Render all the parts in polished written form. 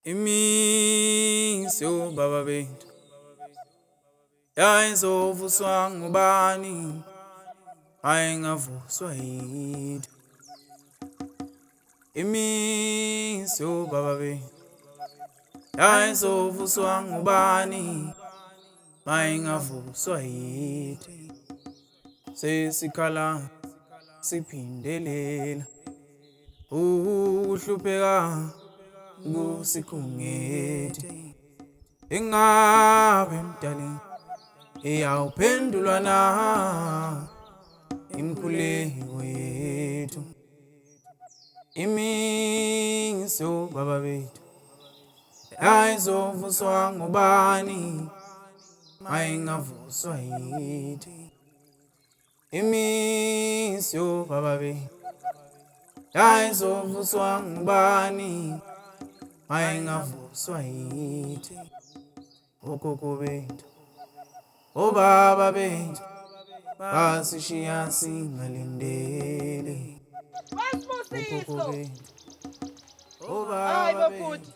Imisyo baba bethu yayizovuswa ngubani ayengavuswa yithu. Imisyo baba bethu yayizovuswa ngubani ayengavuswa yithu. Sesikhala siphindelela uhlupheka kusikhungethe. Engabe mdali iyawuphendulwa na imkhuleko yethu. Imisyo baba bethu yayizovuswa ngubani ayengavuswa yithu. Imisyo baba bethu yayizovuswa ngubani ayengavuswa yithu. Okhokho bethu, obaba bethu basishiya singalindele. Okhokho bethu, obaba bethu.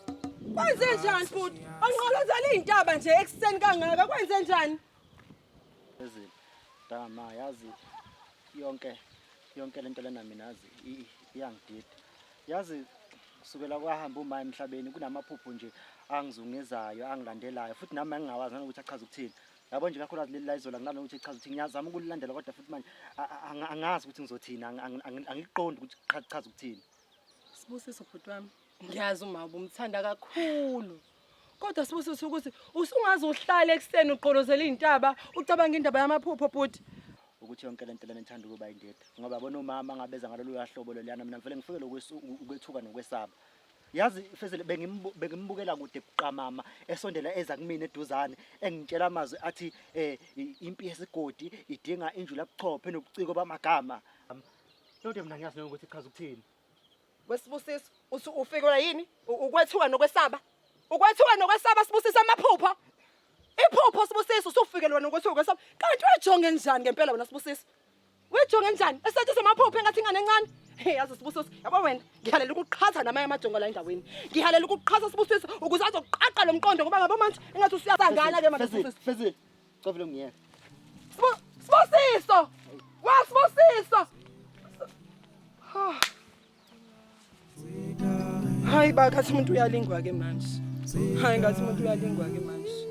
Kwenze njani futhi? Angiqolozela izintaba nje ekseni kangaka. Kwenze njani? Ezini dama yazi yonke lento lena mina yazi iyangidida. Yazi kusukela kwahamba uma emhlabeni kunamaphupho nje angizungezayo angilandelayo futhi nami engingawazi ukuthi achaza ukuthini. Yabo nje kakhulu leli layizola nginalo ukuthi ichaza ukuthi ngiyazama ukulilandela kodwa futhi manje angazi ukuthi ngizothini angiqondi ukuthi chaza ukuthini. Sibusiso bhuti wami. Ngiyazi uma ubumthanda kakhulu. Kodwa sibusiso ukuthi usungaze uhlale ekseni uqolozela izintaba ucabanga indaba yamaphupho bhuti. Ukuthi yonke lento lena ngithanda ukuba indeda ngoba bona umama ngabeza ngalolu yahlobo leliyana mina ngivele ngifike ukwethuka nokwesaba. Yazi Fezile bengimbukela kude buqamama esondela eza kumina eduzane engitshela amazwi athi impi yesigodi idinga injula buchophe nobuciko bamagama. Lodwa mina ngiyazi ukuthi ichaza ukuthini. Wesibusiso ufikelwa yini? Ukwethuka nokwesaba. Ukwethuka nokwesaba sibusiso amaphupho. Iphupho sibusiso usufikelwa nokwethuka nokwesaba. Kanti wejonge njani ngempela wena sibusiso? Wejonge njani? Esathi samaphupho engathi ingane encane. Yazi sibusiso, yabo wena ngihalela ukuqhatha namaye amajongo la endaweni. Ngihalela ukuqhatha sibusiso ukuze azoqaqa lo mqondo ngoba ngabo manje engathi usiyasangana ke manje sibusiso. Fezile, cofile ngiyeke. Sibusiso! Wasibusiso! Hayi bakathi umuntu uyalingwa ke manje. Hayi ngathi umuntu uyalingwa ke manje.